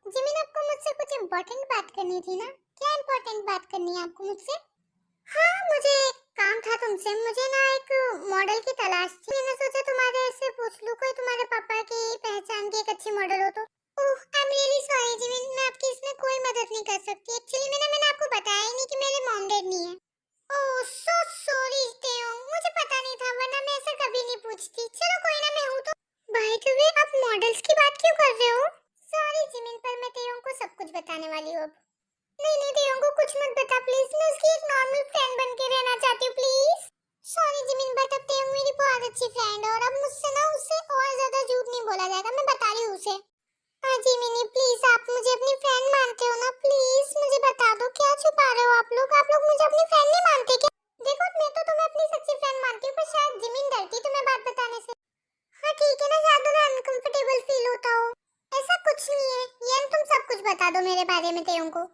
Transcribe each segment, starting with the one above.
Jimin, आपको मुझसे कुछ इम्पोर्टेंट बात करनी थी ना? क्या इम्पोर्टेंट बात करनी है आपको मुझसे? हाँ, मुझे एक काम था तुमसे। मुझे ना एक मॉडल की तलाश थी। मैंने सोचा तुम्हारे से पूछ लूं, कोई तुम्हारे पापा की पहचान की एक अच्छी मॉडल हो तो। Oh, I am really sorry Jimin, मैं आपकी इसमें कोई मदद नहीं कर सकती। एक्चुअली मैंने आपको बताया ही नहीं कि मेरे मॉम डैड नहीं है। ओह, सो सॉरी तेओ, मुझे पता नहीं था, वरना मैं ऐसा कभी नहीं पूछती। चलो कोई ना, मैं हूं तो। भाई क्यों आप मॉडल्स की बात क्यों कर रहे हो? सॉरी जिमिन, पर मैं तेओ को सब कुछ बताने वाली हूं अब। नहीं नहीं तेओ को कुछ मत बता प्लीज, मैं उसकी एक नॉर्मल फ्रेंड बन के रहना चाहती हूँ प्लीज। सॉरी जिमिन, बट अब तेओ मेरी बहुत अच्छी फ्रेंड है और अब मुझसे ना उससे और ज्यादा झूठ नहीं बोला जाएगा, मैं बता रही हूँ उसे। हाँ जिमिनी प्लीज, आप मुझे अपनी फ्रेंड मानते हो ना? प्लीज मुझे बता दो, क्या छुपा रहे हो आप लोग मुझे अपनी फ्रेंड नहीं मानते क्या? देखो मैं तो तुम्हें अपनी सच्ची फ्रेंड मानती हूँ, पर शायद जिमिन डरती तुम्हें बात बताने से। हाँ ठीक है ना, शायद उन्हें अनकंफर्टेबल फील होता हो। ऐसा कुछ नहीं है यार, तुम सब कुछ बता दो मेरे बारे में तेयों को।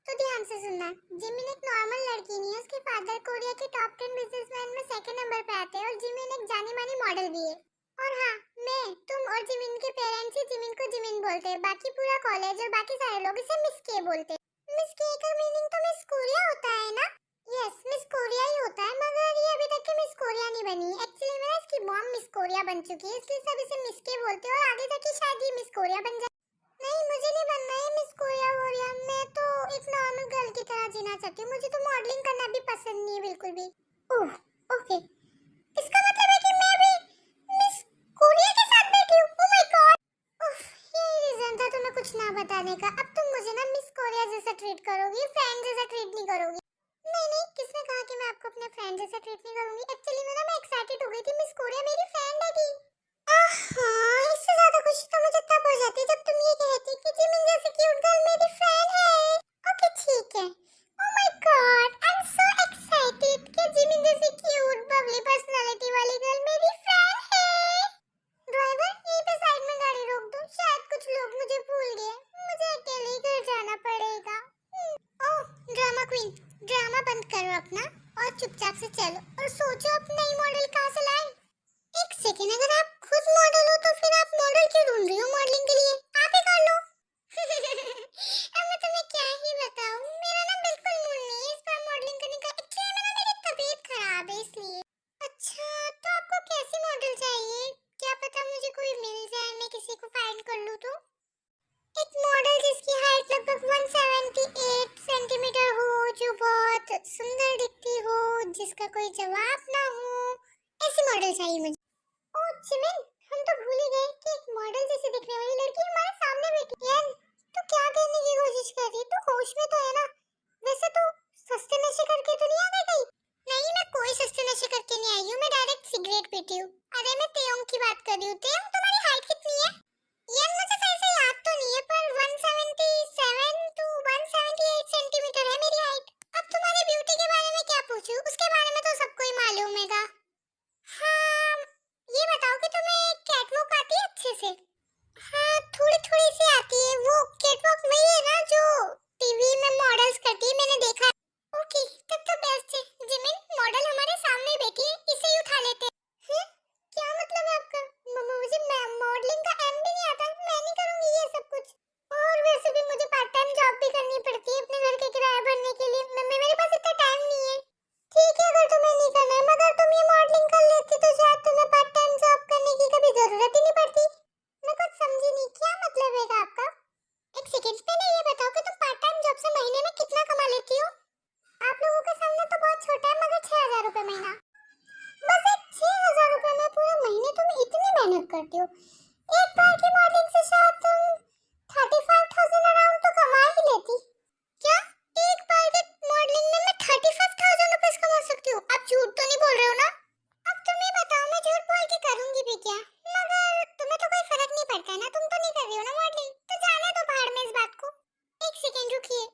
तो ध्यान से सुनना, जिमिन एक नॉर्मल लड़की नहीं है। उसके फादर कोरिया के टॉप 10 बिजनेसमैन में सेकंड नंबर पे आते हैं और जिमिन एक जानी मानी मॉडल भी है। और हाँ, मैं, तुम और जिमिन के पेरेंट्स ही जिमिन को जिमिन बोलते हैं। बाकी पूरा कॉलेज और बाकी सारे लोग इसे मिस के बोलते हैं। मिस के का मीनिंग तो मिस कोरिया होता है ना? यस, मिस कोरिया ही होता है, मगर ये अभी तक के मिस कोरिया नहीं बनी। एक्चुअली मेरा इसकी मॉम मिस कोरिया बन चुकी है, इसलिए सब इसे मिस के बोलते हैं और आगे जाके शायद ये मिस कोरिया बन जाए। नहीं, मुझे नहीं बनना है मिस कोरिया वोरिया। मैं तो एक नॉर्मल गर्ल की तरह जीना चाहती हूँ। मुझे तो मॉडलिंग करना भी पसंद नहीं है बिल्कुल भी। ओह, ओके। इसका मतलब है कि मैं अभी मिस कोरिया के साथ बैठी हूँ। Oh my God. उफ, यही रीजन था तुम्हें कुछ ना बताने का। अब तुम मुझे ना मिस कोरिया जैसा ट्रीट करोगी, फ्रेंड जैसा ट्रीट नहीं करोगी। नहीं नहीं, किसने कहा कि मैं आपको अपने फ्रेंड जैसा ट्रीट नहीं करूंगी? एक्चुअली मैं एक्साइटेड हो गई थी, मिस कोरिया मेरी फ्रेंड है की। हाँ, इससे ज्यादा खुशी तो मुझे तब हो जाती जब तुम ये कहती कि जिमिन जैसी क्यूट गर्ल मेरी फ्रेंड है। ओके ठीक है। Oh my God, I am so excited कि जिमिन जैसी क्यूट बबली पर्सनालिटी वाली गर्ल मेरी फ्रेंड है। ड्राइवर, यहीं पे साइड में गाड़ी रोक दो, शायद कुछ लोग मुझे भूल गए। मुझे अकेले ही घर जाना पड़ेगा। ओह ड्रामा क्वीन, ड्रामा बंद करो अपना और चुपचाप से चलो और सोचो अब नई मॉडल कहाँ से लाए। एक सेकेंड, अगर आप खुद मॉडल हो तो फिर आप मॉडल क्यों ढूंढ रही हो मॉडलिंग के लिए? आप ही कर लो। अब मैं तुम्हें क्या ही बताऊं, मेरा ना बिल्कुल मूड नहीं है इस बार मॉडलिंग करने का। एक्चुअली मेरी तबीयत खराब है इसलिए। अच्छा, तो आपको कैसी मॉडल चाहिए? क्या पता मुझे कोई मिल जाए, मैं किसी को फाइंड कर लूं तो। एक मॉडल जिसकी हाइट लगभग 178 सेंटीमीटर हो, जो बहुत सुंदर दिखती हो, जिसका कोई जवाब ना हो, ऐसी मॉडल चाहिए मुझे। ओह जिमिन, हम तो भूल ही गए कि एक मॉडल जैसी दिखने वाली लड़की हमारे सामने बैठी है। यार, तू क्या कहने की कोशिश कर रही है? तू होश में तो है ना? वैसे तू सस्ते नशे करके तो नहीं आ गई कहीं? नहीं, मैं कोई सस्ते नशे करके नहीं आई हूँ, मैं डायरेक्ट सिगरेट पीती हूँ। अरे मैं तेयोंग की बात कर रही हूँ। तेयोंग, तुम्हारी हाइट कितनी है? यार मुझे सही से याद तो नहीं है, पर 177 टू 178 सेंटीमीटर है मेरी हाइट। अब तुम्हारी ब्यूटी के बारे में क्या पूछूं? उसके बारे में तो सबको ही मालूम हैगा। हाँ, ये बताओ कि तुम्हें कैटवॉक आती है अच्छे से? हाँ, थोड़ी थोड़ी सी आती है। वो कैटवॉक वही है ना जो टीवी में मॉडल्स करती है, मैंने देखा है। ओके, तब तो बेस्ट है। जिमिन, मॉडल हमारे सामने बैठी है, इसे ही उठा लेते हैं। क्या मतलब है आपका? मुझे मॉडलिंग का एम भी नहीं आता, मैं नहीं करूंगी ये सब कुछ। और वैसे भी मुझे पार्ट टाइम जॉब भी करनी पड़ती है अपने घर के किराया भरने के लिए। मेरे पास इतना टाइम नहीं है। ठीक है, अगर तुम्हें नहीं करना है, मगर तुम ये मॉडलिंग कर लेती तो शायद तुम्हें पार्ट टाइम जॉब करने की कभी जरूरत ही नहीं पड़ती। मैं कुछ समझी नहीं, क्या मतलब है आपका? एक सेकंड, पहले ये बताओ कि तुम पार्ट टाइम जॉब से महीने में कितना कमा लेती हो? आप लोगों के सामने तो बहुत छोटा है, मगर 6000 रुपए महीना। बस एक 6000 रुपए में पूरे महीने तुम इतनी मेहनत करती हो? एक बार की मॉडलिंग से शायद तुम 35,000 अराउंड तो कमा ही लेती। क्या? एक बार की मॉडलिंग में मैं 35,000 रुपए कमा सकती हूँ? आप झूठ तो नहीं बोल रहे हो ना? अब तुम ही बताओ, मैं झूठ बोल के करूंगी भी क्या? मगर तुम्हें तो कोई फर्क नहीं पड़ता है ना, तुम तो नहीं कर रही हो ना मॉडलिंग, तो जाने दो बाहर में इस बात को। एक सेकंड रुकिए,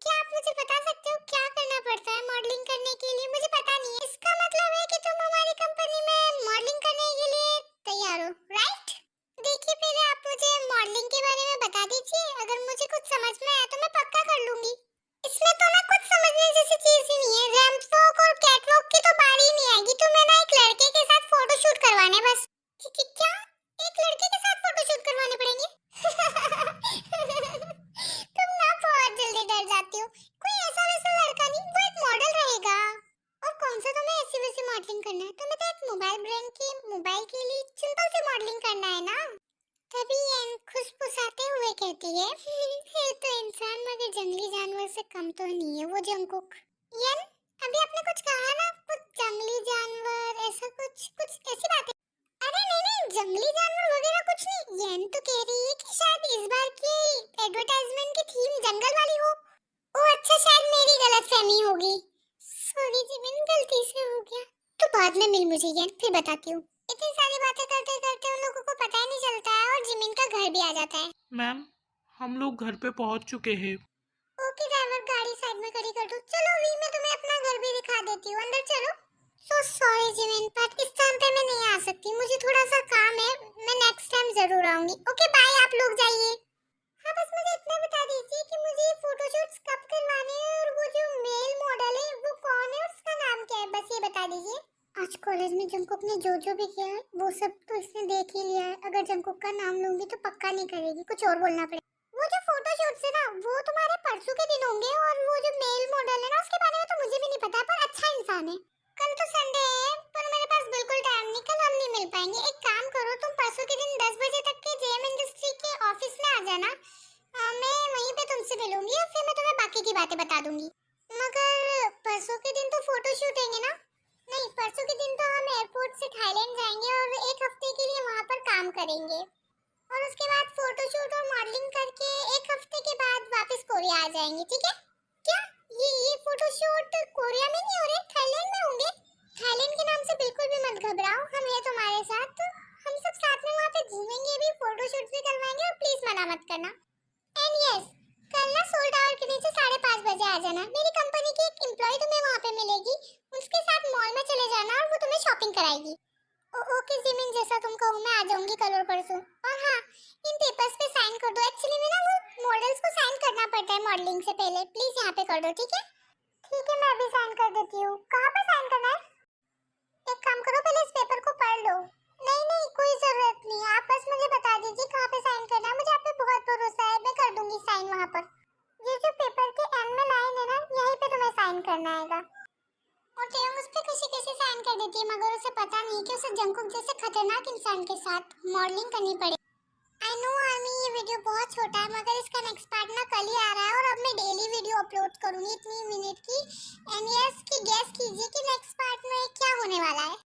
क्या आप मुझे बता सकते हो क्या करना पड़ता है मॉडलिंग करने के लिए? मुझे पता नहीं है। इसका मतलब है कि तुम हमारी कंपनी में मॉडलिंग करने के लिए तैयार हो, राइट? देखिए, पहले आप मुझे मॉडलिंग के बारे में बता दीजिए, अगर मुझे कुछ समझ में आया तो मैं पक्का कर लूंगी। इसमें तो ना कुछ समझने जैसी चीज ही नहीं है। रैंप वॉक और कैट वॉक की तो बारी ही नहीं आएगी। तुम्हें ना एक लड़के के साथ फोटोशूट करवाने बस। क्या? एक लड़के के साथ फोटोशूट करवाने पड़ेंगे? रहती है। ये तो इंसान मगर जंगली जानवर से कम तो नहीं है वो जंगकुक। यार अभी आपने कुछ कहा ना, कुछ जंगली जानवर ऐसा कुछ कुछ ऐसी बातें। अरे नहीं नहीं, जंगली जानवर वगैरह कुछ नहीं। येन तो कह रही है कि शायद इस बार की एडवर्टाइजमेंट की थीम जंगल वाली हो। ओ अच्छा, शायद मेरी गलतफहमी होगी। सॉरी जिमिन, गलती से हो गया। तो बाद में मिल मुझे येन, फिर बताती हूँ। इतनी सारी बातें करते करते उन लोगों को पता ही नहीं चलता है और जिमिन का घर भी आ जाता है। मैम, हम लोग घर पे पहुंच चुके हैं। ओके ड्राइवर, गाड़ी साइड में खड़ी कर दो। चलो वी, मैं तुम्हें अपना घर भी दिखा देती हूँ, अंदर चलो। सो सॉरी जिमिन, पर इस टाइम पे मैं नहीं आ सकती, मुझे थोड़ा सा काम है। मैं नेक्स्ट टाइम जरूर आऊंगी। ओके बाय, आप लोग जाइए। हाँ बस मुझे इतना बता दीजिए कि मुझे फोटोशूट्स कब करवाने हैं और वो जो मेल मॉडल है वो कौन है और उसका नाम क्या है, बस ये बता दीजिए। आज कॉलेज में जंकुक ने जो भी किया है वो सब तो इसने देख ही लिया है। अगर जंकुक का नाम लूंगी तो पक्का नहीं करेगी, कुछ और बोलना पड़ेगा। वो जो फोटोशूट्स है ना वो तुम्हारे परसों के दिन होंगे, और वो जो मेल मॉडल है ना उसके बारे में तो मुझे भी नहीं पता, पर अच्छा इंसान है। कल तो संडे है पर मेरे पास बिल्कुल टाइम नहीं, कल हम नहीं मिल पाएंगे। एक काम करो, तुम परसों के दिन 10 बजे तक के जेएम इंडस्ट्री के ऑफिस में आ जाना। मैं वहीं पे तुमसे मिलूंगी और फिर मैं तुम्हें बाकी की बातें बता दूंगी। मगर परसों के दिन तो फोटो शूट है ना? नहीं, परसों के दिन तो हम एयरपोर्ट से थाईलैंड जाएंगे और एक हफ्ते के लिए वहां पर काम करेंगे, और उसके बाद फोटोशूट और मॉडलिंग करके एक हफ्ते के बाद वापस कोरिया आ जाएंगे, ठीक है? क्या ये फोटोशूट कोरिया में नहीं हो रहे, थाईलैंड में होंगे? थाईलैंड के नाम से बिल्कुल भी मत घबराओ, हम हैं तुम्हारे साथ। तो हम सब साथ में वहाँ पे घूमेंगे भी, फोटोशूट भी करवाएंगे, और प्लीज मना मत करना। एंड यस, कल ना सोल टावर के नीचे 5:30 बजे आ जाना। मेरी कंपनी की एक एम्प्लॉय तुम्हें वहाँ पे मिलेगी, उसके साथ मॉल में चले जाना और वो तुम्हें शॉपिंग कराएगी। ओके जिमिन, जैसा तुम कहो मैं आ जाऊंगी कल और परसों। और हाँ, इन पेपर्स पे साइन कर दो। एक्चुअली में ना वो मॉडल्स को साइन करना पड़ता है मॉडलिंग से पहले, प्लीज यहाँ पे कर दो, ठीक है? ठीक है, मैं अभी साइन कर देती हूँ। कहाँ पे साइन करना है? एक काम करो, पहले इस पेपर को पढ़ लो। नहीं नहीं, कोई जरूरत नहीं, आप बस मुझे बता दीजिए कहाँ पे साइन करना है। मुझे आप पे बहुत भरोसा है, मैं कर दूंगी साइन वहाँ पर। ये जो पेपर के एंड में लाइन है ना, यहीं पे तुम्हें साइन करना है। और टेयोंग उस पे खुशी कैसे साइन कर देती है, मगर उसे पता नहीं कि उसे जंकुक जैसे खतरनाक इंसान के साथ मॉडलिंग करनी पड़े। आई नो आर्मी, ये वीडियो बहुत छोटा है मगर इसका नेक्स्ट पार्ट ना कल ही आ रहा है, और अब मैं डेली वीडियो अपलोड करूंगी इतनी मिनट की। एंड यस, की गेस कीजिए कि नेक्स्ट पार्ट में क्या होने वाला है।